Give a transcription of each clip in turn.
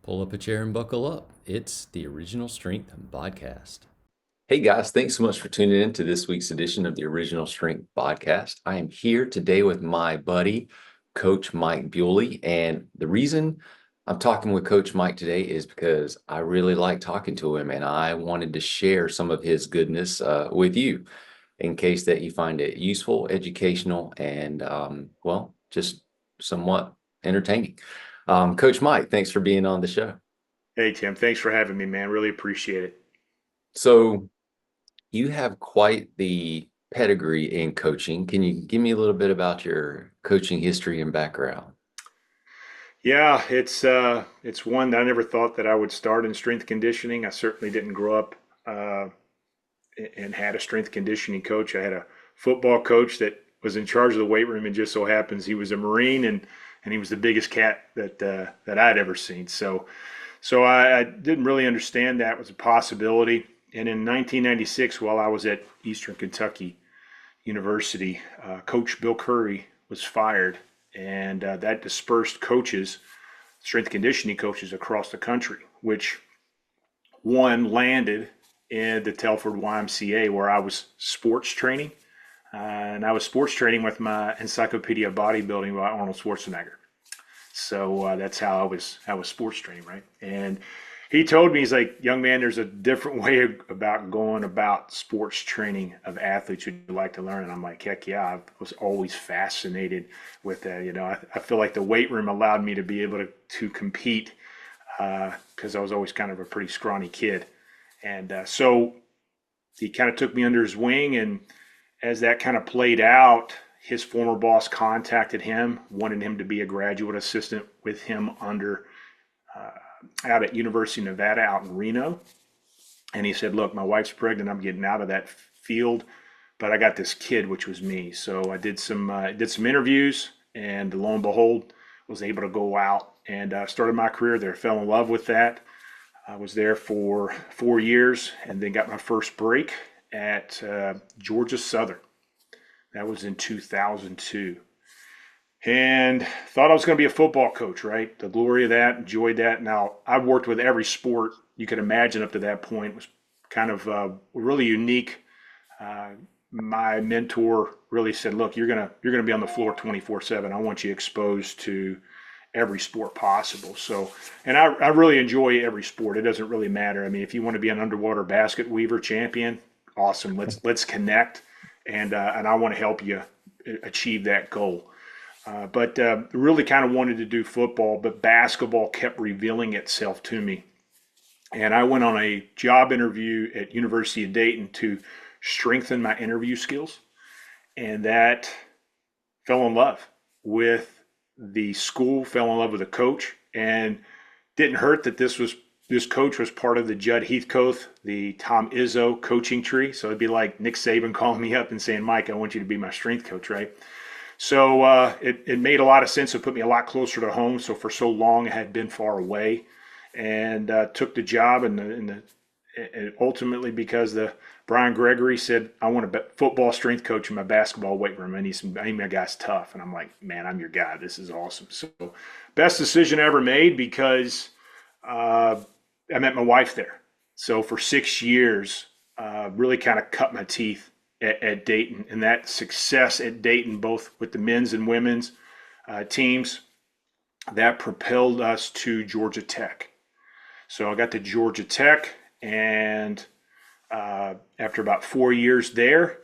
Pull up a chair and buckle up. It's the Original Strength BodCast. Hey guys, thanks so much for tuning in to this week's edition of the Original Strength Podcast. I am here today with my buddy, Coach Mike Bewley. And the reason I'm talking with Coach Mike today is because I really like talking to him and I wanted to share some of his goodness with you in case that you find it useful, educational, and just somewhat entertaining. Coach Mike, thanks for being on the show. Hey, Tim, thanks for having me, man. Really appreciate it. So, you have quite the pedigree in coaching. Can you give me a little bit about your coaching history and background? Yeah, it's one that I never thought that I would start in strength conditioning. I certainly didn't grow up uh, and had a strength conditioning coach. I had a football coach that was in charge of the weight room, and just so happens he was a Marine, and he was the biggest cat that I'd ever seen. So I didn't really understand that was a possibility. And in 1996, while I was at Eastern Kentucky University, Coach Bill Curry was fired, and that dispersed coaches, strength conditioning coaches across the country, which one landed in the Telford YMCA where I was sports training. And I was sports training with my Encyclopedia of Bodybuilding by Arnold Schwarzenegger. So that's how I was sports training, right? And he told me, he's like, young man, there's a different way about going about sports training of athletes you'd like to learn. And I'm like, heck yeah, I was always fascinated with that. I feel like the weight room allowed me to be able to compete because I was always kind of a pretty scrawny kid. And so he kind of took me under his wing. And as that kind of played out, his former boss contacted him, wanted him to be a graduate assistant with him out at University of Nevada out in Reno. And he said, look, my wife's pregnant. I'm getting out of that field, but I got this kid, which was me. So I did some interviews, and lo and behold, was able to go out and started my career there. Fell in love with that. I was there for 4 years and then got my first break at Georgia Southern. That was in 2002. And thought I was going to be a football coach, right? The glory of that, enjoyed that. Now, I've worked with every sport you could imagine up to that point. It was kind of really unique. Uh, my mentor really said, "Look, you're gonna be on the floor 24/7. I want you exposed to every sport possible." So, and I really enjoy every sport. It doesn't really matter. I mean, if you want to be an underwater basket weaver champion, awesome. Let's connect, and I want to help you achieve that goal. But really kind of wanted to do football, but basketball kept revealing itself to me. And I went on a job interview at University of Dayton to strengthen my interview skills. And that fell in love with the school, fell in love with the coach, and didn't hurt that this coach was part of the Judd Heathcote, the Tom Izzo coaching tree. So it'd be like Nick Saban calling me up and saying, Mike, I want you to be my strength coach, right? So it made a lot of sense. It put me a lot closer to home. So for so long, I had been far away, and took the job. And ultimately, because the Brian Gregory said, I want a football strength coach in my basketball weight room. I need my guys tough. And I'm like, man, I'm your guy. This is awesome. So best decision I ever made because I met my wife there. So for 6 years, really kind of cut my teeth at Dayton, and that success at Dayton, both with the men's and women's teams, that propelled us to Georgia Tech. So I got to Georgia Tech, and after about 4 years there,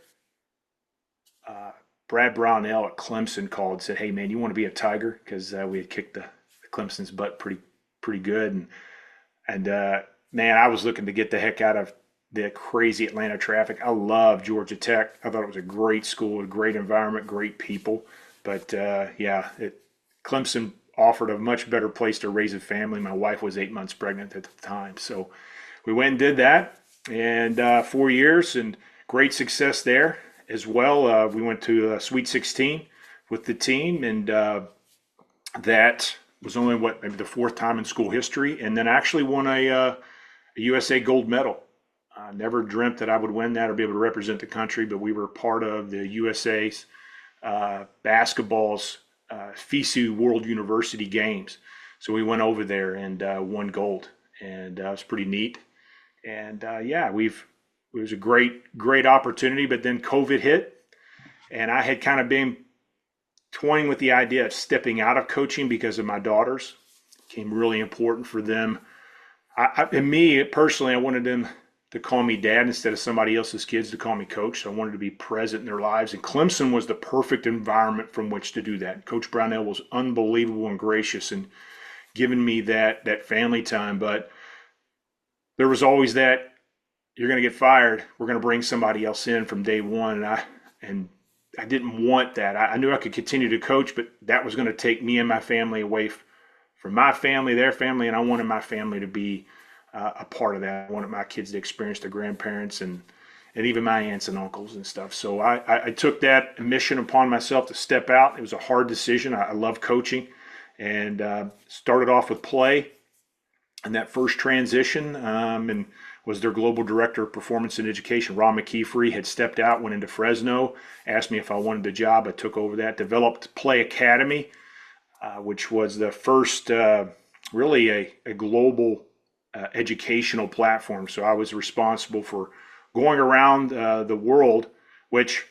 Brad Brownell at Clemson called and said, "Hey man, you want to be a Tiger?" Because we had kicked the Clemson's butt pretty good, and man, I was looking to get the heck out of the crazy Atlanta traffic. I love Georgia Tech. I thought it was a great school, a great environment, great people. But Clemson offered a much better place to raise a family. My wife was 8 months pregnant at the time. So we went and did that, and 4 years, and great success there as well. We went to Sweet 16 with the team, and that was only maybe the fourth time in school history, and then actually won a USA gold medal. I never dreamt that I would win that or be able to represent the country, but we were part of the USA's basketball's FISU World University Games. So we went over there and won gold, and it was pretty neat. And it was a great opportunity. But then COVID hit, and I had kind of been toying with the idea of stepping out of coaching because of my daughters. It became really important for them. And me personally, I wanted them to call me dad instead of somebody else's kids to call me coach. So I wanted to be present in their lives. And Clemson was the perfect environment from which to do that. Coach Brownell was unbelievable and gracious and giving me that family time. But there was always that, you're going to get fired. We're going to bring somebody else in from day one. And I didn't want that. I knew I could continue to coach, but that was going to take me and my family away from my family, their family, and I wanted my family to be a part of that. I wanted my kids to experience their grandparents and even my aunts and uncles and stuff. So I took that mission upon myself to step out. It was a hard decision. I love coaching, and started off with play and that first transition, and was their global director of performance and education. Ron McKeefery had stepped out, went into Fresno, asked me if I wanted the job. I took over that, developed Play Academy, which was the first really a global educational platform. So I was responsible for going around the world, which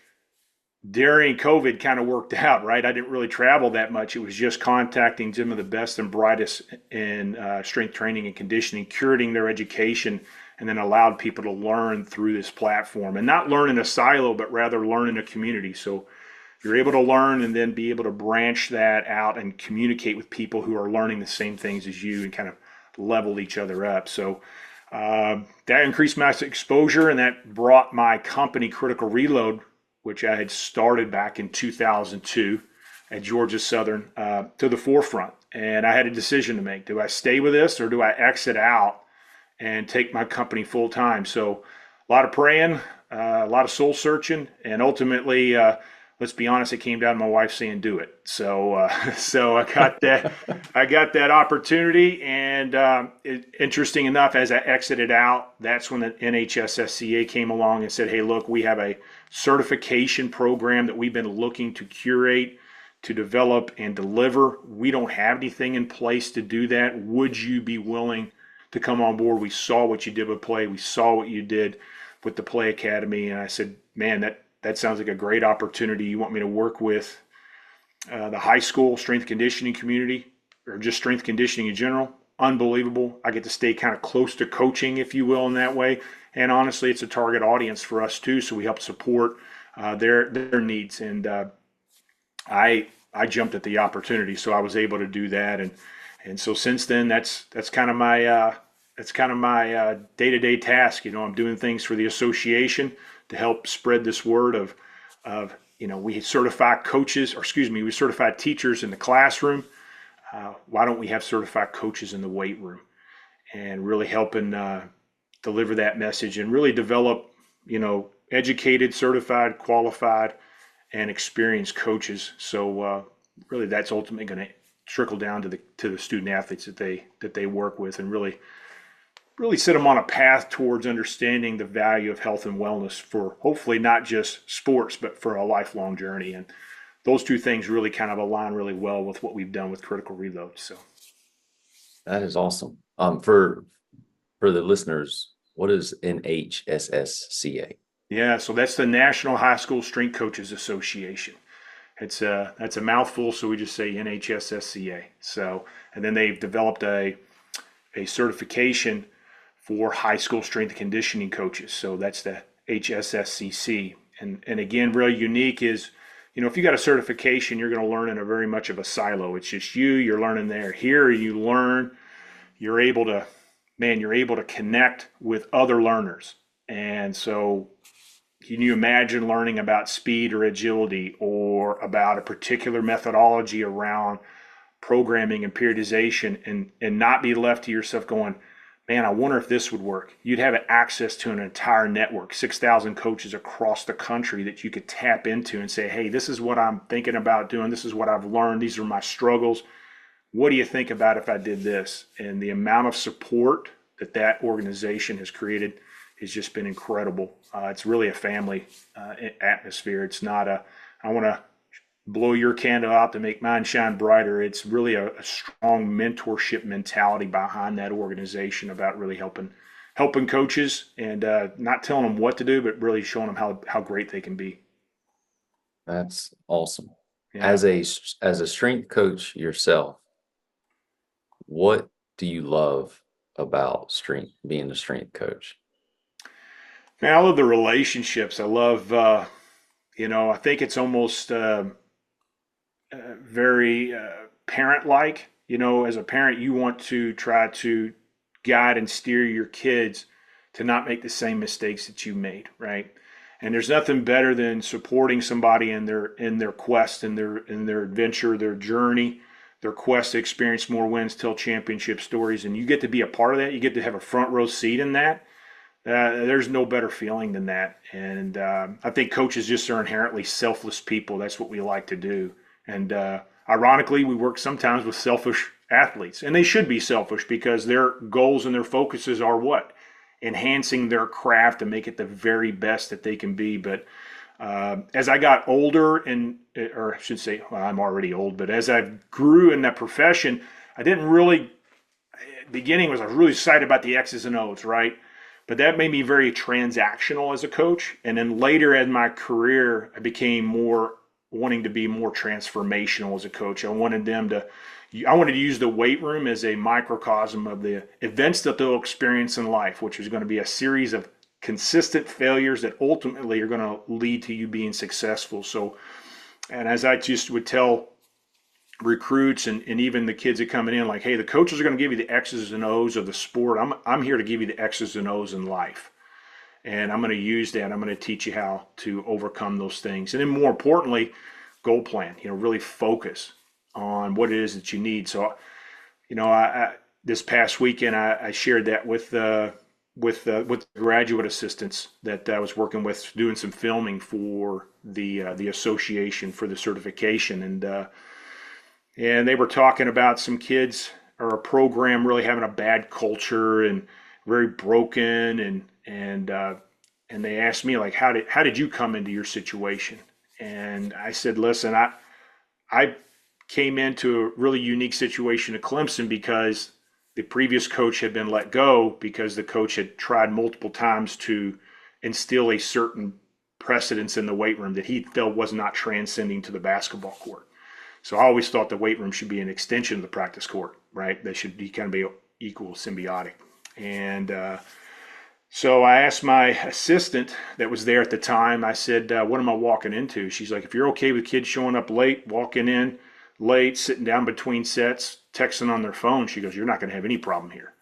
during COVID kind of worked out, right? I didn't really travel that much. It was just contacting some of the best and brightest in strength training and conditioning, curating their education, and then allowed people to learn through this platform, and not learn in a silo, but rather learn in a community. So you're able to learn and then be able to branch that out and communicate with people who are learning the same things as you and kind of level each other up. So that increased my exposure, and that brought my company Critical Reload, which I had started back in 2002 at Georgia Southern, to the forefront. And I had a decision to make. Do I stay with this, or do I exit out and take my company full time? So a lot of praying, a lot of soul searching, and ultimately, let's be honest, it came down to my wife saying, "Do it." So, so I got that opportunity, and interesting enough, as I exited out, that's when the NHSSCA came along and said, "Hey, look, we have a certification program that we've been looking to curate, to develop, and deliver. We don't have anything in place to do that. Would you be willing to come on board? We saw what you did with Play. We saw what you did with the Play Academy." And I said, "Man, that sounds like a great opportunity. You want me to work with the high school strength conditioning community, or just strength conditioning in general? Unbelievable. I get to stay kind of close to coaching, if you will, in that way. And honestly, it's a target audience for us too, so we help support their needs." And I jumped at the opportunity, so I was able to do that. And so since then, that's kind of my day-to-day task. I'm doing things for the association to help spread this word of we certify we certify teachers in the classroom. Why don't we have certified coaches in the weight room? And really helping deliver that message and really develop, educated, certified, qualified, and experienced coaches. So really, that's ultimately going to trickle down to the student athletes that they work with, and really set them on a path towards understanding the value of health and wellness for hopefully not just sports, but for a lifelong journey. And those two things really kind of align really well with what we've done with Critical Reload. So That is awesome. For the listeners, what is NHSSCA? yeah, so that's the National High School Strength Coaches Association. That's a mouthful, so we just say NHSSCA. So, and then they've developed a certification for high school strength and conditioning coaches. So that's the HSSCC. And again, really unique is, if you got a certification, you're going to learn in a very much of a silo. It's just you're learning there. Here you learn, you're able to connect with other learners. And so can you imagine learning about speed or agility, or about a particular methodology around programming and periodization, and not be left to yourself going, "Man, I wonder if this would work"? You'd have access to an entire network, 6,000 coaches across the country that you could tap into and say, "Hey, this is what I'm thinking about doing. This is what I've learned. These are my struggles. What do you think about if I did this?" And the amount of support that organization has created has just been incredible. It's really a family atmosphere. It's not I want to blow your candle out to make mine shine brighter. It's really a strong mentorship mentality behind that organization about really helping coaches and not telling them what to do, but really showing them how great they can be. That's awesome. Yeah. As a strength coach yourself, what do you love about being a strength coach? Man, I love the relationships. I love, I think it's almost very parent-like. As a parent, you want to try to guide and steer your kids to not make the same mistakes that you made, right? And there's nothing better than supporting somebody in their quest, in their adventure, their journey, their quest to experience more wins, tell championship stories, and you get to be a part of that. You get to have a front row seat in that. There's no better feeling than that. And I think coaches just are inherently selfless people. That's what we like to do. And ironically, we work sometimes with selfish athletes, and they should be selfish because their goals and their focuses are what? Enhancing their craft to make it the very best that they can be. But as I got older, or I should say, well, I'm already old, but as I grew in that profession, I didn't really, beginning was I was really excited about the X's and O's, right? But that made me very transactional as a coach. And then later in my career, I became more wanting to be more transformational as a coach. I wanted to use the weight room as a microcosm of the events that they'll experience in life, which is going to be a series of consistent failures that ultimately are going to lead to you being successful. So, and as I just would tell recruits and even the kids that coming in, like, hey, the coaches are going to give you the X's and O's of the sport. I'm here to give you the X's and O's in life. And I'm going to use that. I'm going to teach you how to overcome those things. And then more importantly, goal plan, really focus on what it is that you need. So, I this past weekend, I shared that with the graduate assistants that I was working with, doing some filming for the association for the certification. And they were talking about some kids or a program really having a bad culture and very broken, and they asked me, like, how did you come into your situation? And I said, listen, I came into a really unique situation at Clemson because the previous coach had been let go because the coach had tried multiple times to instill a certain precedence in the weight room that he felt was not transcending to the basketball court. So I always thought the weight room should be an extension of the practice court, right? They should be kind of be equal, symbiotic. And so I asked my assistant that was there at the time, I said, what am I walking into? She's like, if you're okay with kids showing up late, walking in late, sitting down between sets, texting on their phone, she goes, you're not going to have any problem here.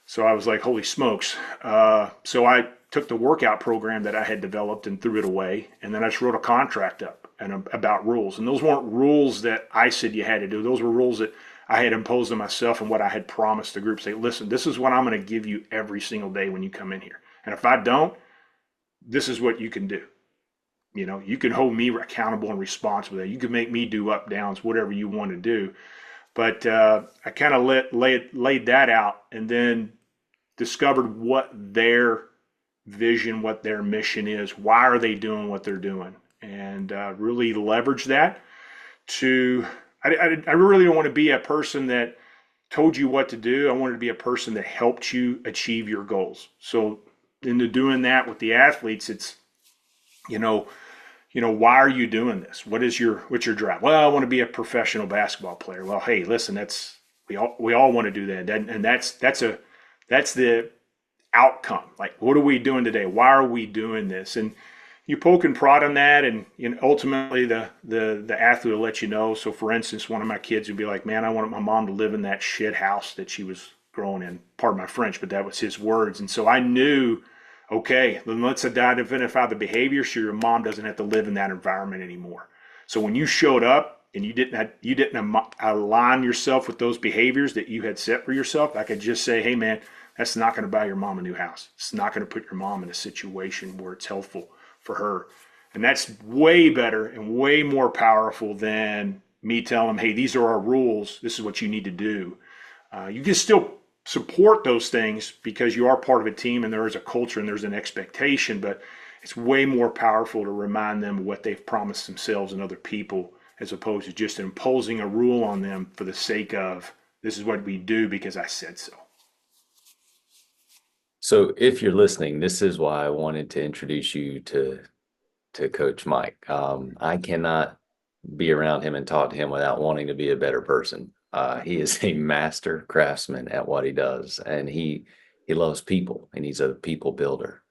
So I was like, holy smokes. So I took the workout program that I had developed and threw it away. And then I just wrote a contract up and about rules. And those weren't rules that I said you had to do. Those were rules that I had imposed on myself and what I had promised the group. Say, listen, this is what I'm going to give you every single day when you come in here. And if I don't, this is what you can do. You can hold me accountable and responsible. You can make me do up, downs, whatever you want to do. But I kind of laid that out and then discovered what their vision, what their mission is. Why are they doing what they're doing? And really leverage that to, I really don't want to be a person that told you what to do. I wanted to be a person that helped you achieve your goals. So into doing that with the athletes, it's, why are you doing this? What's your drive? Well, I want to be a professional basketball player. Well, hey, listen, we all want to do that. And that's the outcome. Like, what are we doing today? Why are we doing this? And you poke and prod on that, and ultimately the athlete will let you know. So, for instance, one of my kids would be like, man, I wanted my mom to live in that shit house that she was growing in. Pardon my French, but that was his words. And so I knew, okay, then let's identify the behavior so your mom doesn't have to live in that environment anymore. So when you showed up and you didn't align yourself with those behaviors that you had set for yourself, I could just say, hey, man, that's not going to buy your mom a new house. It's not going to put your mom in a situation where it's helpful for her. And that's way better and way more powerful than me telling them, hey, these are our rules. This is what you need to do. You can still support those things because you are part of a team and there is a culture and there's an expectation. But it's way more powerful to remind them of what they've promised themselves and other people, as opposed to just imposing a rule on them for the sake of, this is what we do because I said so. So if you're listening, this is why I wanted to introduce you to Coach Mike. I cannot be around him and talk to him without wanting to be a better person. He is a master craftsman at what he does, and he loves people, and he's a people builder.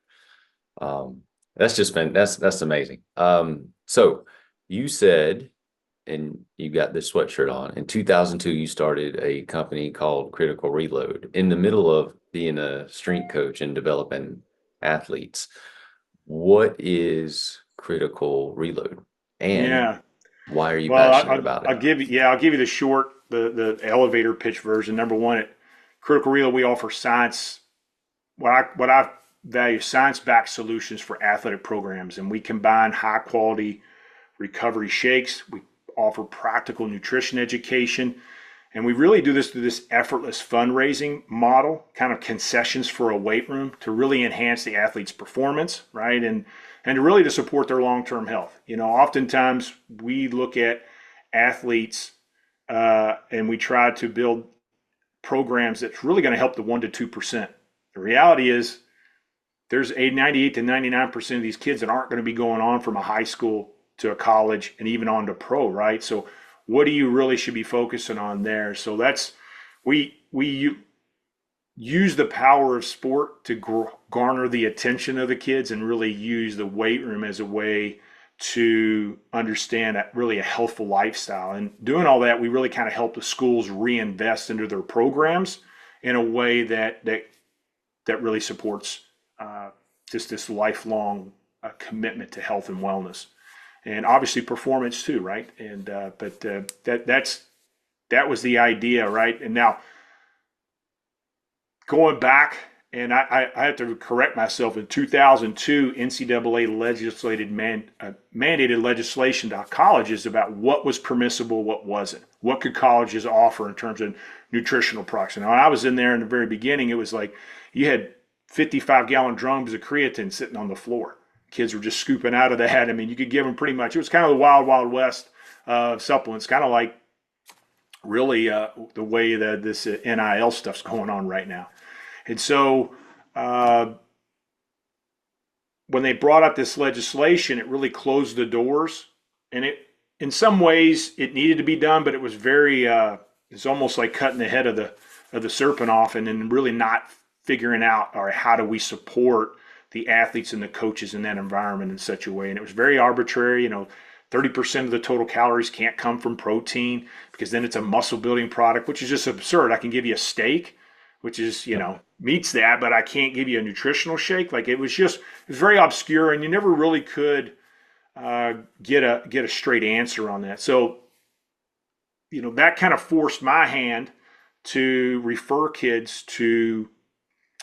That's just been that's amazing. So you said, and you got this sweatshirt on, in 2002 you started a company called Critical Reload in the middle of being a strength coach and developing athletes. What is Critical Reload, and Yeah. why are you Well, passionate about it? I'll give you the short, the elevator pitch version. Number one, at Critical Reload, we offer science, what I value, science-backed solutions for athletic programs, and we combine high-quality recovery shakes. We offer practical nutrition education, and we really do this through this effortless fundraising model, kind of concessions for a weight room to really enhance the athlete's performance, right? And really to support their long-term health. You know, oftentimes we look at athletes and we try to build programs that's really going to help the 1% to 2%. The reality is there's 98 to 99% of these kids that aren't going to be going on from a high school to a college and even on to pro, right? So what do you really should be focusing on there? So that's, we use the power of sport to garner the attention of the kids and really use the weight room as a way to understand really a healthful lifestyle. And doing all that, we really kind of help the schools reinvest into their programs in a way that really supports just this lifelong commitment to health and wellness, and obviously performance too, right? And that was the idea, right? And now going back, and I have to correct myself. In 2002, NCAA mandated legislation to colleges about what was permissible, what wasn't. What could colleges offer in terms of nutritional products? And when I was in there in the very beginning, it was like you had 55-gallon drums of creatine sitting on the floor. Kids were just scooping out of that. I mean, you could give them pretty much, it was kind of the wild, wild west of supplements, kind of like really the way that this NIL stuff's going on right now. And so when they brought up this legislation, it really closed the doors. And it, in some ways, it needed to be done, but it was very, it's almost like cutting the head of the serpent off, and then really not figuring out, all right, how do we support the athletes and the coaches in that environment in such a way? And it was very arbitrary. 30% of the total calories can't come from protein, because then it's a muscle building product, which is just absurd. I can give you a steak, which is, meets that, but I can't give you a nutritional shake. Like it was very obscure, and you never really could get a straight answer on that. So, that kind of forced my hand to refer kids to,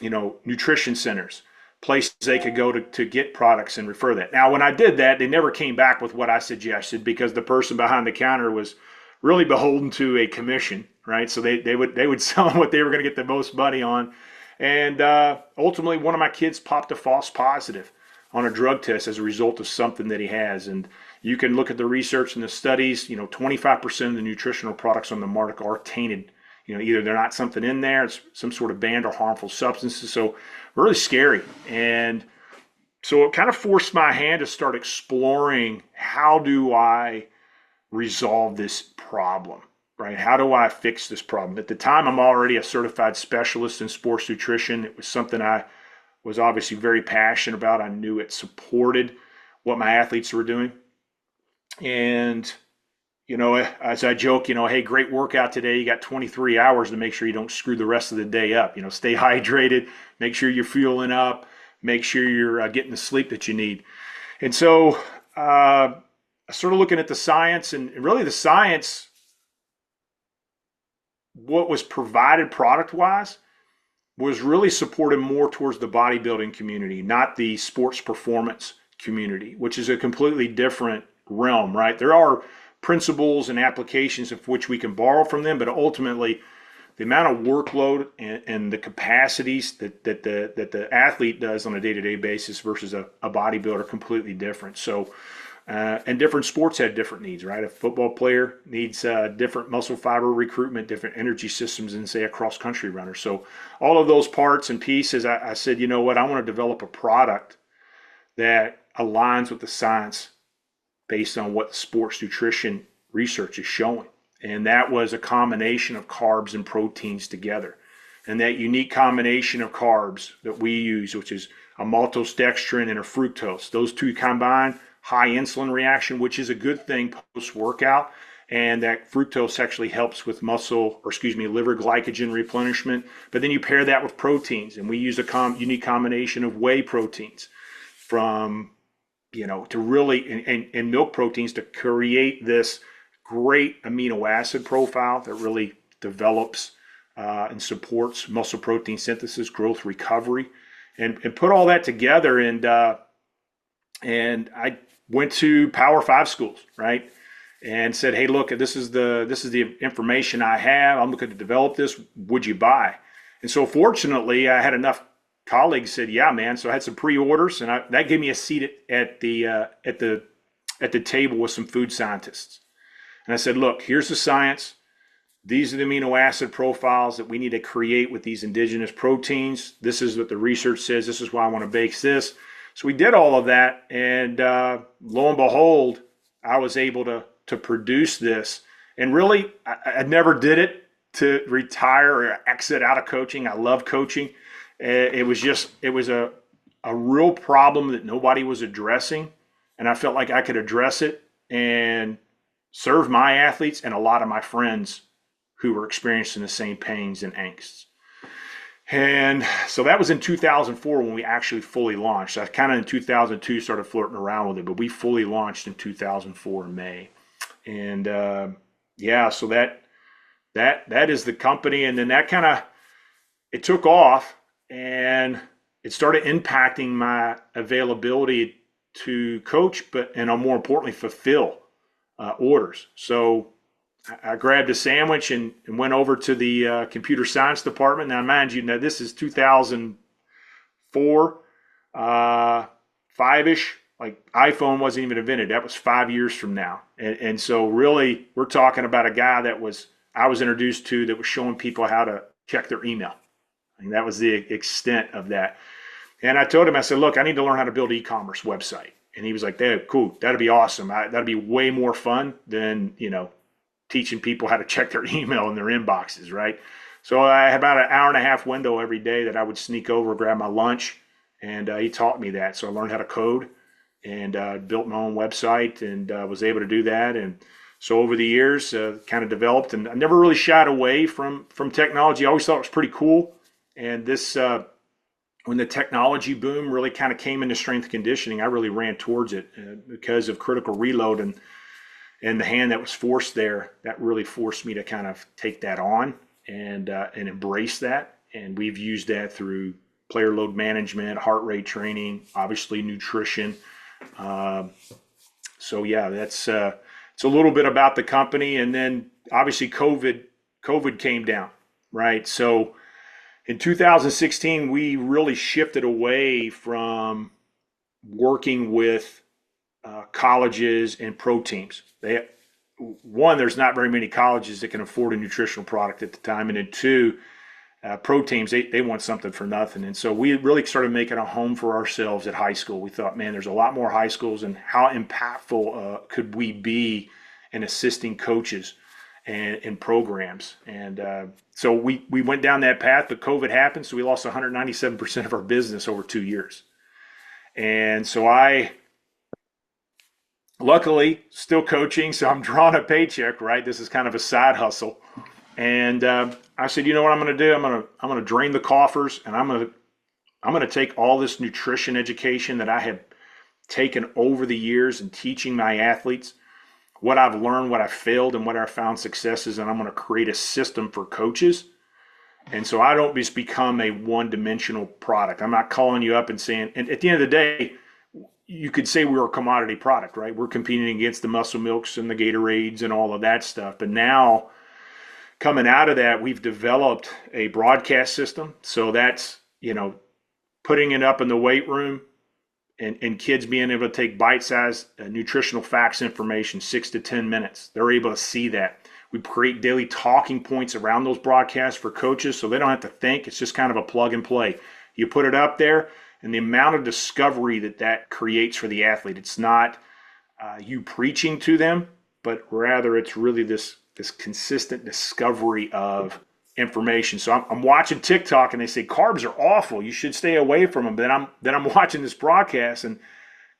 nutrition centers, places they could go to get products and refer that. Now, when I did that, they never came back with what I suggested, because the person behind the counter was really beholden to a commission, right? So they would sell them what they were going to get the most money on. And ultimately, one of my kids popped a false positive on a drug test as a result of something that he has. And you can look at the research and the studies, 25% of the nutritional products on the market are tainted. Either they're not something in there, it's some sort of banned or harmful substances. So really scary. And so it kind of forced my hand to start exploring, how do I resolve this problem, right? How do I fix this problem? At the time, I'm already a certified specialist in sports nutrition. It was something I was obviously very passionate about. I knew it supported what my athletes were doing. And as I joke, hey, great workout today. You got 23 hours to make sure you don't screw the rest of the day up. Stay hydrated, make sure you're fueling up, make sure you're getting the sleep that you need. And so I started looking at the science, and really the science, what was provided product-wise, was really supported more towards the bodybuilding community, not the sports performance community, which is a completely different realm, right? There are principles and applications of which we can borrow from them, but ultimately the amount of workload and the capacities that the athlete does on a day-to-day basis versus a bodybuilder are completely different. So, and different sports have different needs, right? A football player needs different muscle fiber recruitment, different energy systems than, say, a cross-country runner. So all of those parts and pieces, I said, you know what, I want to develop a product that aligns with the science based on what the sports nutrition research is showing. And that was a combination of carbs and proteins together. And that unique combination of carbs that we use, which is a maltodextrin and a fructose, those two combined, high insulin reaction, which is a good thing post-workout. And that fructose actually helps with liver glycogen replenishment. But then you pair that with proteins, and we use a unique combination of whey proteins from, to really, and milk proteins to create this great amino acid profile that really develops and supports muscle protein synthesis, growth, recovery, and put all that together. And I went to Power 5 schools, right? And said, hey, look, this is the information I have. I'm looking to develop this. Would you buy? And so fortunately, I had enough colleagues said, yeah, man. So I had some pre-orders, and that gave me a seat at the table with some food scientists. And I said, look, here's the science. These are the amino acid profiles that we need to create with these indigenous proteins. This is what the research says. This is why I want to bake this. So we did all of that. And lo and behold, I was able to produce this. And really, I never did it to retire or exit out of coaching. I love coaching. It was a real problem that nobody was addressing. And I felt like I could address it and serve my athletes and a lot of my friends who were experiencing the same pains and angsts. And so that was in 2004 when we actually fully launched. I kind of in 2002 started flirting around with it, but we fully launched in 2004 in May. And so that is the company. And then that it took off, and it started impacting my availability to coach, and more importantly, fulfill orders. So I grabbed a sandwich and went over to the computer science department. Now, mind you, this is 2004, 5-ish. Like iPhone wasn't even invented. That was 5 years from now. And so really, we're talking about a guy I was introduced to that was showing people how to check their email. And that was the extent of that. And I told him, I said, look, I need to learn how to build an e-commerce website. And he was like, hey, cool, that'd be awesome. That'd be way more fun than, teaching people how to check their email in their inboxes, right? So I had about an hour and a half window every day that I would sneak over, grab my lunch, and he taught me that. So I learned how to code and built my own website and was able to do that. And so over the years, kind of developed, and I never really shied away from technology. I always thought it was pretty cool. And this, when the technology boom really kind of came into strength conditioning, I really ran towards it because of critical reload and the hand that was forced there. That really forced me to kind of take that on and embrace that. And we've used that through player load management, heart rate training, obviously nutrition. So yeah, that's it's a little bit about the company. And then obviously COVID came down, right? So in 2016, we really shifted away from working with colleges and pro teams. There's not very many colleges that can afford a nutritional product at the time. And then two, pro teams, they want something for nothing. And so we really started making a home for ourselves at high school. We thought, man, there's a lot more high schools, and how impactful could we be in assisting coaches and in programs. And so we went down that path, but COVID happened. So we lost 197% of our business over 2 years. And so I luckily still coaching. So I'm drawing a paycheck, right? This is kind of a side hustle. And I said, you know what I'm going to do? I'm going to drain the coffers, and I'm going to take all this nutrition education that I have taken over the years and teaching my athletes, what I've learned, what I've failed, and what I've found successes, and I'm going to create a system for coaches. And so I don't just become a one-dimensional product. I'm not calling you up and saying, and at the end of the day, you could say we're a commodity product, right? We're competing against the Muscle Milks and the Gatorades and all of that stuff. But now coming out of that, we've developed a broadcast system. So that's, putting it up in the weight room and kids being able to take bite-sized nutritional facts information, 6 to 10 minutes. They're able to see that. We create daily talking points around those broadcasts for coaches so they don't have to think. It's just kind of a plug and play. You put it up there, and the amount of discovery that creates for the athlete, it's not you preaching to them, but rather it's really this consistent discovery of information. So I'm watching TikTok and they say carbs are awful. You should stay away from them. Then I'm watching this broadcast, and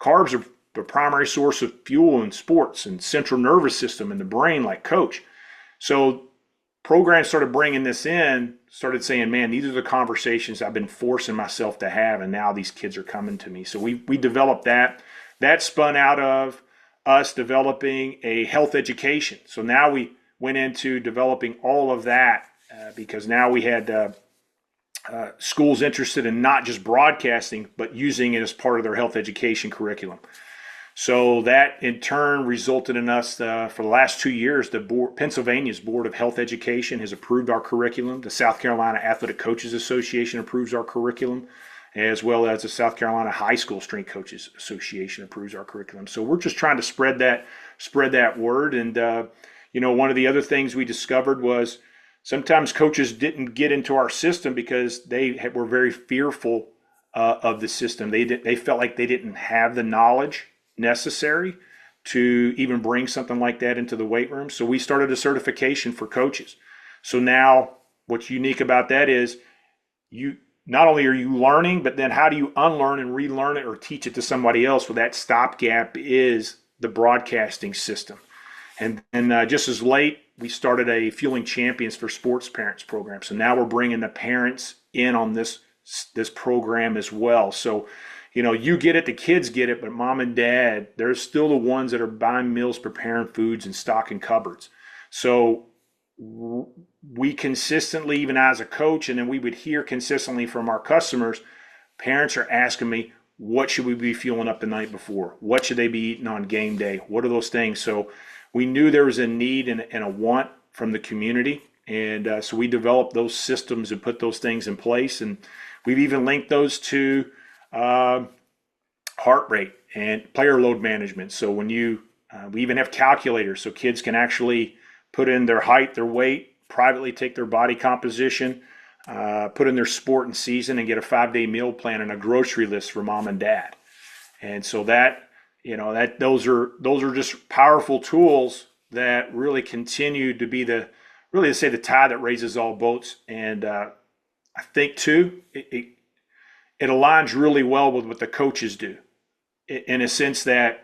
carbs are the primary source of fuel in sports and central nervous system in the brain, like coach. So programs started bringing this in, started saying, man, these are the conversations I've been forcing myself to have, and now these kids are coming to me. So we developed that. That spun out of us developing a health education. So now we went into developing all of that because now we had schools interested in not just broadcasting, but using it as part of their health education curriculum. So that in turn resulted in us for the last 2 years, Pennsylvania's Board of Health Education has approved our curriculum. The South Carolina Athletic Coaches Association approves our curriculum, as well as the South Carolina High School Strength Coaches Association approves our curriculum. So we're just trying to spread that word. And one of the other things we discovered was sometimes coaches didn't get into our system because they were very fearful of the system. They felt like they didn't have the knowledge necessary to even bring something like that into the weight room. So we started a certification for coaches. So now what's unique about that is you not only are you learning, but then how do you unlearn and relearn it or teach it to somebody else? Well, that stopgap is the broadcasting system. And just as late, we started a Fueling Champions for Sports Parents program. So now we're bringing the parents in on this program as well. So you get it, the kids get it, but mom and dad, they're still the ones that are buying meals, preparing foods, and stocking cupboards. So we consistently, even as a coach, and then we would hear consistently from our customers, parents are asking me, what should we be fueling up the night before? What should they be eating on game day? What are those things? So we knew there was a need and a want from the community. And so we developed those systems and put those things in place. And we've even linked those to heart rate and player load management. So when we even have calculators so kids can actually put in their height, their weight, privately take their body composition, put in their sport and season, and get a 5-day meal plan and a grocery list for mom and dad. And so those are just powerful tools that really continue to be the tide that raises all boats. And I think too, it aligns really well with what the coaches do, in a sense that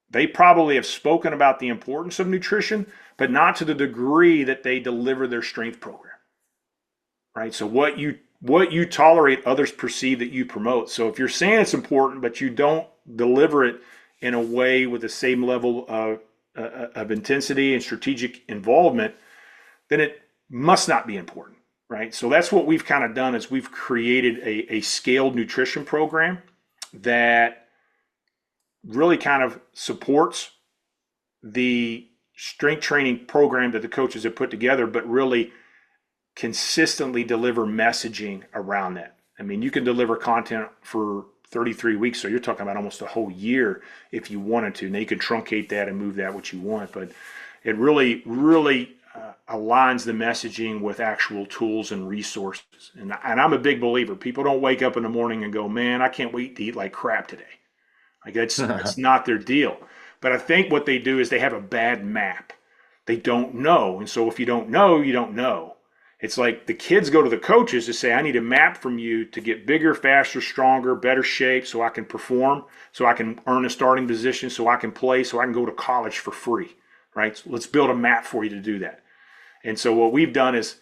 they probably have spoken about the importance of nutrition, but not to the degree that they deliver their strength program, right? So what you tolerate, others perceive that you promote. So if you're saying it's important, but you don't deliver it in a way with the same level of intensity and strategic involvement, then it must not be important, right? So that's what we've kind of done, is we've created a scaled nutrition program that really kind of supports the strength training program that the coaches have put together, but really consistently deliver messaging around that. I mean, you can deliver content for 33 weeks, so you're talking about almost a whole year if you wanted to. Now you can truncate that and move that what you want, but it really aligns the messaging with actual tools and resources. And I'm a big believer. People don't wake up in the morning and go, man, I can't wait to eat like crap today. Like that's not their deal. But I think what they do is they have a bad map. They don't know. And so if you don't know, you don't know. It's like the kids go to the coaches to say, I need a map from you to get bigger, faster, stronger, better shape so I can perform, so I can earn a starting position, so I can play, so I can go to college for free, right? So let's build a map for you to do that. And so what we've done is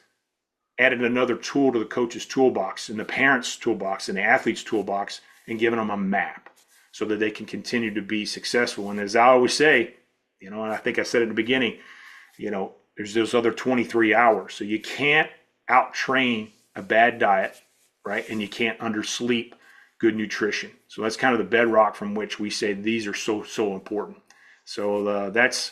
added another tool to the coach's toolbox and the parents' toolbox and the athlete's toolbox and given them a map so that they can continue to be successful. And as I always say, and I think I said at the beginning, there's those other 23 hours. So you can't out-train a bad diet, right? And you can't undersleep good nutrition. So that's kind of the bedrock from which we say these are so important. So that's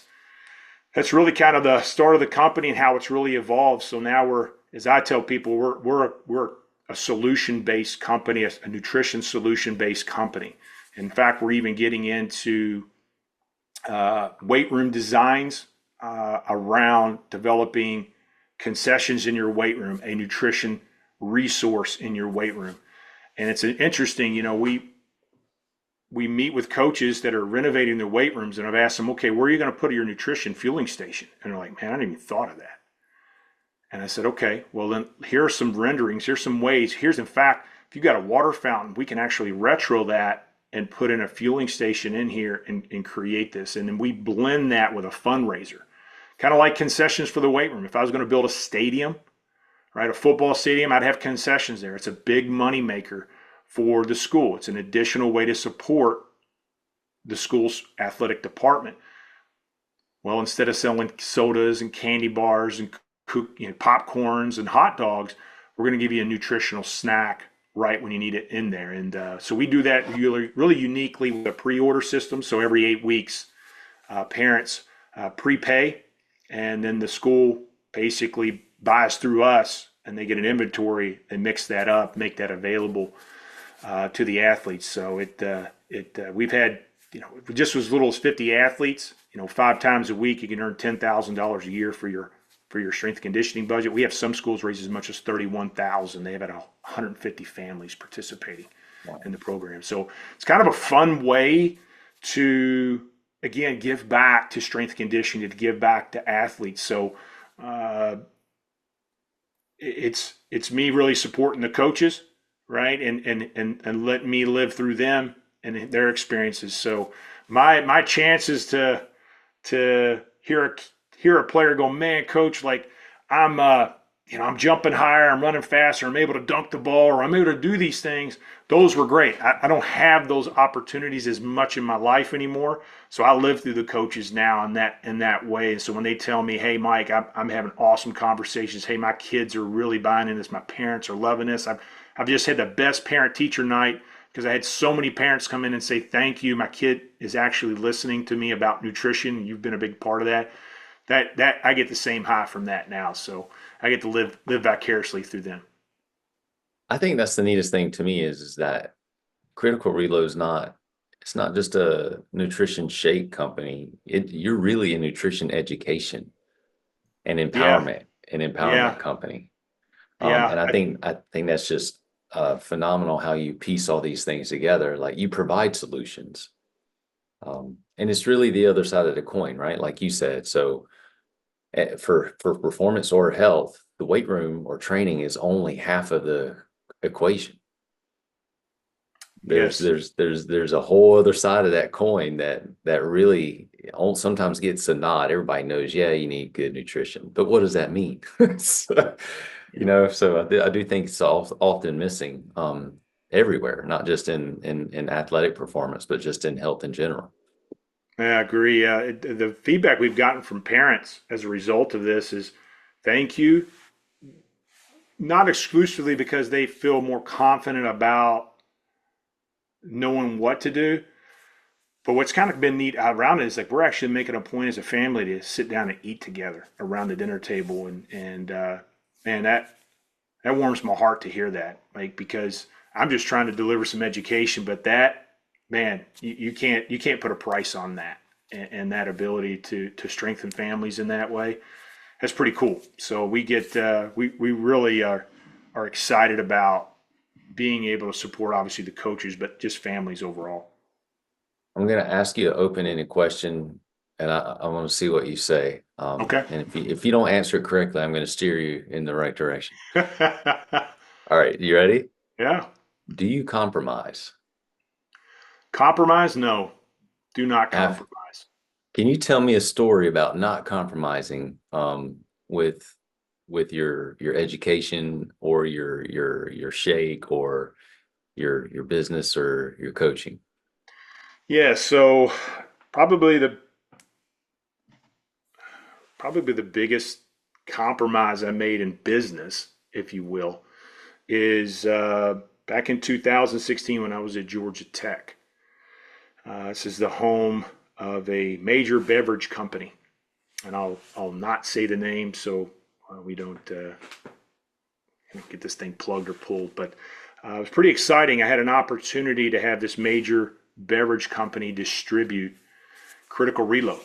that's really kind of the start of the company and how it's really evolved. So now we're, as I tell people, we're a solution-based company, a nutrition solution-based company. In fact, we're even getting into weight room designs around developing concessions in your weight room, a nutrition resource in your weight room. And it's interesting, we meet with coaches that are renovating their weight rooms, and I've asked them, okay, where are you going to put your nutrition fueling station? And they're like, man, I didn't even thought of that. And I said, okay, well then here are some renderings. Here's some ways. In fact, if you've got a water fountain, we can actually retro that and put in a fueling station in here and create this. And then we blend that with a fundraiser, kind of like concessions for the weight room. If I was going to build a stadium, right, a football stadium, I'd have concessions there. It's a big money maker for the school. It's an additional way to support the school's athletic department. Well, instead of selling sodas and candy bars and popcorns and hot dogs, we're going to give you a nutritional snack right when you need it in there. And so we do that really uniquely with a pre-order system. So every 8 weeks, parents prepay, and then the school basically buys through us, and they get an inventory and mix that up, make that available to the athletes. So we've had, just as little as 50 athletes, 5 times a week, you can earn $10,000 a year for your strength and conditioning budget. We have some schools raise as much as $31,000. They have about 150 families participating in the program. So it's kind of a fun way to, again, give back to strength and conditioning, to give back to athletes. So it's me really supporting the coaches, right, and let me live through them and their experiences. So my chances to hear a player go, man, coach, like I'm jumping higher, I'm running faster, I'm able to dunk the ball, or I'm able to do these things. Those were great. I don't have those opportunities as much in my life anymore. So I live through the coaches now in that way. And so when they tell me, hey, Mike, I'm having awesome conversations. Hey, my kids are really buying in this. My parents are loving this. I've just had the best parent-teacher night because I had so many parents come in and say, thank you. My kid is actually listening to me about nutrition. You've been a big part of that. That I get the same high from that now. So I get to live vicariously through them. I think that's the neatest thing to me is that Critical Reload's it's not just a nutrition shake company. You're really a nutrition education and empowerment, company. And I think that's just phenomenal how you piece all these things together. Like you provide solutions. And it's really the other side of the coin, right? Like you said. So for performance or health, the weight room or training is only half of the equation. There's a whole other side of that coin that really sometimes gets a nod. Everybody knows, yeah, you need good nutrition, but what does that mean? So, so I do think it's often missing everywhere, not just in athletic performance, but just in health in general. Yeah, I agree. The feedback we've gotten from parents as a result of this is thank you, not exclusively because they feel more confident about knowing what to do, but what's kind of been neat around it is like we're actually making a point as a family to sit down and eat together around the dinner table, and man, that warms my heart to hear that, like, because I'm just trying to deliver some education, but that, man, you can't put a price on that, and that ability to strengthen families in that way. That's pretty cool. So we really are excited about being able to support obviously the coaches, but just families overall. I'm going to ask you an open-ended question, and I want to see what you say. Okay. And if you don't answer it correctly, I'm going to steer you in the right direction. All right, you ready? Yeah. Do you compromise? Compromise? No, do not compromise. Can you tell me a story about not compromising with your education or your shake or your business or your coaching? Yeah, so probably the biggest compromise I made in business, if you will, is back in 2016 when I was at Georgia Tech. This is the home of a major beverage company. and I'll not say the name so we don't get this thing plugged or pulled. But it was pretty exciting. I had an opportunity to have this major beverage company distribute Critical Reload,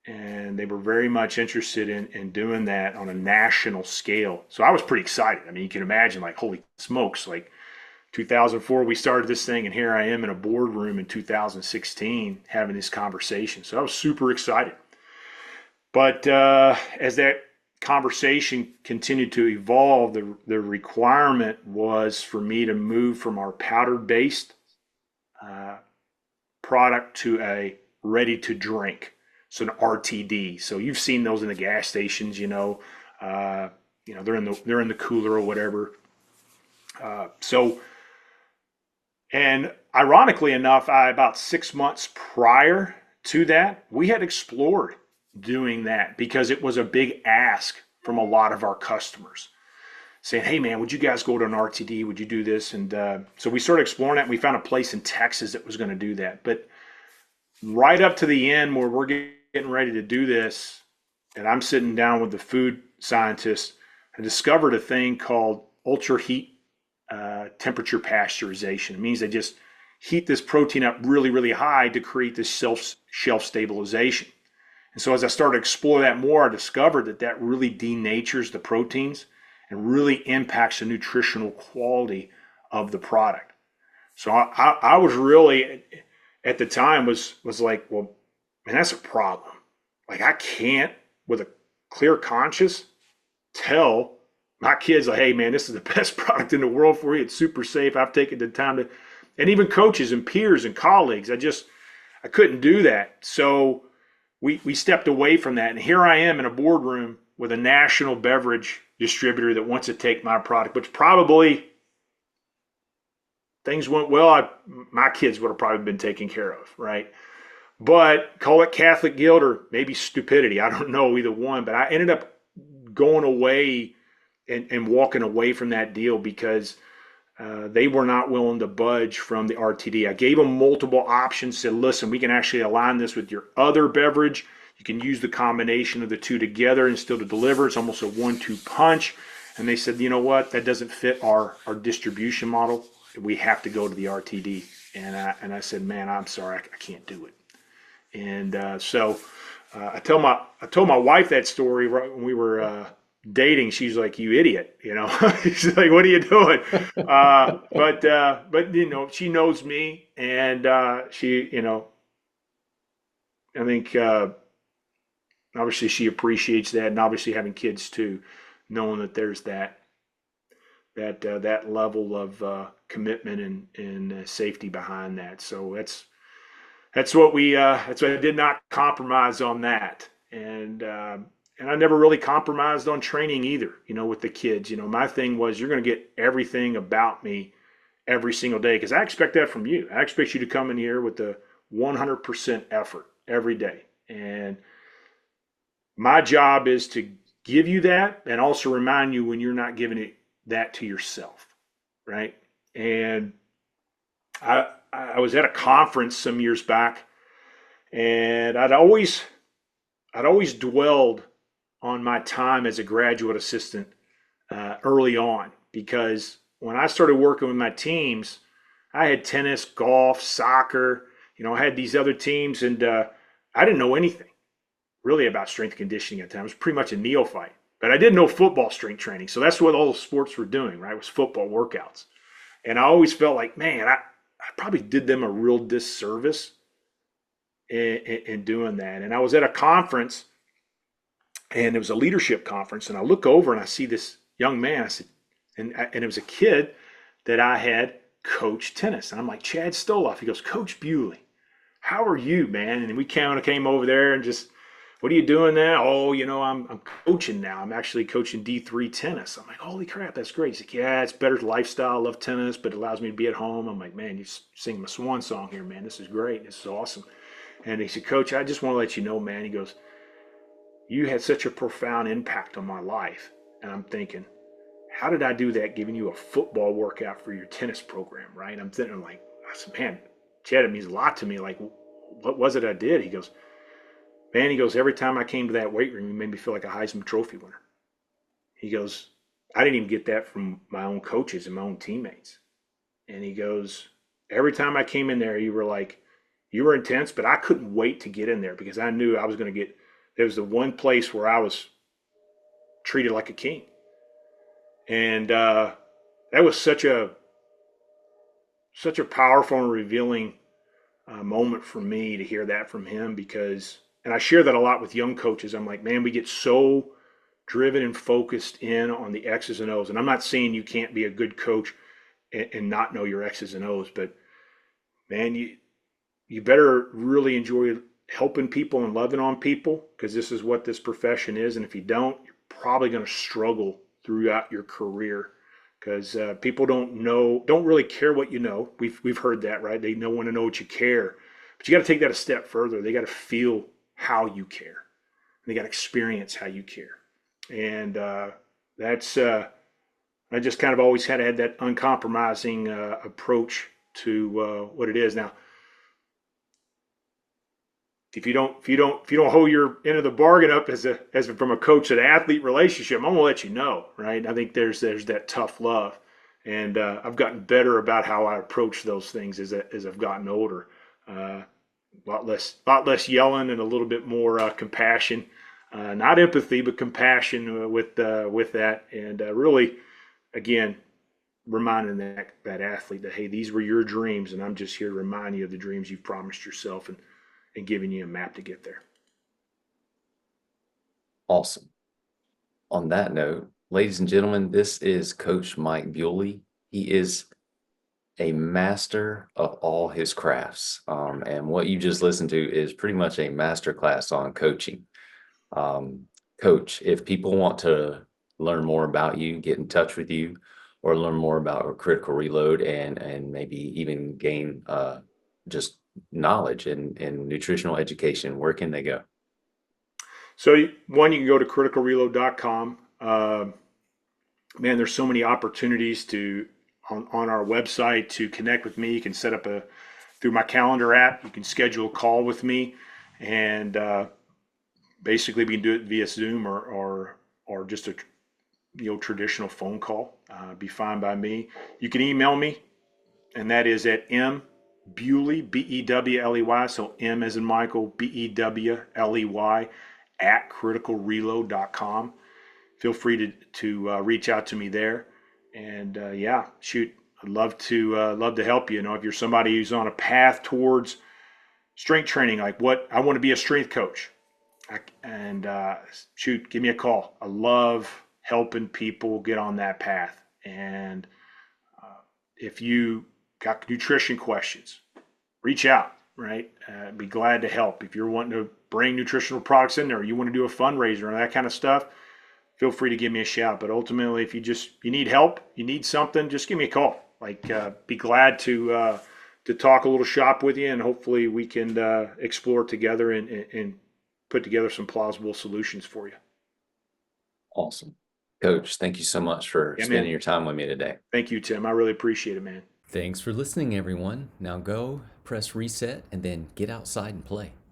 and they were very much interested in doing that on a national scale. So I was pretty excited. I mean, you can imagine, like, holy smokes, like 2004 we started this thing, and here I am in a boardroom in 2016 having this conversation. So I was super excited. But as that conversation continued to evolve, the requirement was for me to move from our powder-based product to a ready-to-drink, so an RTD. So you've seen those in the gas stations, they're in the cooler or whatever. And ironically enough, about 6 months prior to that, we had explored doing that because it was a big ask from a lot of our customers saying, hey man, would you guys go to an RTD? Would you do this? And so we started exploring that, and we found a place in Texas that was going to do that. But right up to the end where we're getting ready to do this, and I'm sitting down with the food scientist, I discovered a thing called ultra heat temperature pasteurization. It means they just heat this protein up really, really high to create this shelf stabilization. And so as I started to explore that more, I discovered that really denatures the proteins and really impacts the nutritional quality of the product. So I was really, at the time, was like, well, man, that's a problem. Like, I can't, with a clear conscience, tell my kids, like, hey man, this is the best product in the world for you. It's super safe. I've taken the time to, and even coaches and peers and colleagues, I couldn't do that. So we stepped away from that. And here I am in a boardroom with a national beverage distributor that wants to take my product, which probably things went well, my kids would have probably been taken care of, right? But call it Catholic guilt or maybe stupidity. I don't know, either one. But I ended up going away and walking away from that deal because they were not willing to budge from the RTD. I gave them multiple options, said, listen, we can actually align this with your other beverage. You can use the combination of the two together and still to deliver. It's almost a 1-2 punch. And they said, you know what, that doesn't fit our distribution model. We have to go to the RTD. And I said, man, I'm sorry, I can't do it. And so I told my wife that story right when we were dating. She's like, you idiot, she's like, what are you doing? But she knows me, and she, I think obviously she appreciates that, and obviously having kids too, knowing that there's that level of commitment and safety behind that. So that's what I did not compromise on that. And I never really compromised on training either, with the kids. My thing was, you're going to get everything about me every single day, because I expect that from you. I expect you to come in here with the 100% effort every day. And my job is to give you that and also remind you when you're not giving that to yourself, right? And I was at a conference some years back, and I'd always dwelled on my time as a graduate assistant early on, because when I started working with my teams, I had tennis, golf, soccer, I had these other teams, and I didn't know anything really about strength conditioning at the time. I was pretty much a neophyte, but I did know football strength training. So that's what all the sports were doing, right? It was football workouts. And I always felt like, man, I probably did them a real disservice in doing that. And I was at a conference, and it was a leadership conference, and I look over and I see this young man. I said, and it was a kid that I had coached tennis. And I'm like, Chad Stoloff. He goes, Coach Bewley, how are you, man? And we kind of came over there and just, what are you doing now? Oh, I'm coaching now. I'm actually coaching D3 tennis. I'm like, holy crap, that's great. He's like, yeah, it's better lifestyle. I love tennis, but it allows me to be at home. I'm like, man, you sing my swan song here, man. This is great. This is awesome. And he said, Coach, I just want to let you know, man. He goes, you had such a profound impact on my life. And I'm thinking, how did I do that giving you a football workout for your tennis program, right? I'm thinking, like, I said, man, Chad, it means a lot to me. Like, what was it I did? He goes, man, he goes, every time I came to that weight room, he made me feel like a Heisman Trophy winner. He goes, I didn't even get that from my own coaches and my own teammates. And he goes, every time I came in there, you were intense, but I couldn't wait to get in there because I knew I was going to get, there was the one place where I was treated like a king. And that was such a powerful and revealing moment for me to hear that from him because, and I share that a lot with young coaches. I'm like, man, we get so driven and focused in on the X's and O's. And I'm not saying you can't be a good coach and not know your X's and O's, but man, you better really enjoy helping people and loving on people because this is what this profession is. And if you don't, you're probably going to struggle throughout your career because people don't really care what you know. We've heard that, right? They don't want to know what you care, but you got to take that a step further. They got to feel how you care. They got to experience how you care, and that's I just kind of always had that uncompromising approach to what it is. Now, if you don't hold your end of the bargain up as from a coach to athlete relationship, I'm gonna let you know, right? I think there's that tough love, and I've gotten better about how I approach those things as I've gotten older. A lot less yelling and a little bit more compassion, not empathy, but compassion with that, and really, again, reminding that athlete that hey, these were your dreams, and I'm just here to remind you of the dreams you've promised yourself, and giving you a map to get there. Awesome. On that note, ladies and gentlemen, this is Coach Mike Bewley. He is a master of all his crafts. And what you just listened to is pretty much a master class on coaching. Coach, if people want to learn more about you, get in touch with you, or learn more about Critical Reload and maybe even gain just knowledge in nutritional education, where can they go? So one, you can go to criticalreload.com. Man, there's so many opportunities on our website to connect with me. You can set up through my calendar app. You can schedule a call with me, and basically we can do it via Zoom or just a traditional phone call. Be fine by me. You can email me, and that is at Bewley, Bewley, so M as in Michael, Bewley at criticalreload.com. Feel free to reach out to me there, and shoot, I'd love to help you. If you're somebody who's on a path towards strength training, like what I want to be a strength coach, shoot, give me a call. I love helping people get on that path, and if you got nutrition questions, reach out, right? Be glad to help. If you're wanting to bring nutritional products in there, or you want to do a fundraiser and that kind of stuff, feel free to give me a shout. But ultimately, if you need help, you need something, just give me a call. Be glad to talk a little shop with you, and hopefully we can explore together and put together some plausible solutions for you. Awesome. Coach, thank you so much for spending your time with me today. Thank you, Tim. I really appreciate it, man. Thanks for listening, everyone. Now go, press reset, and then get outside and play.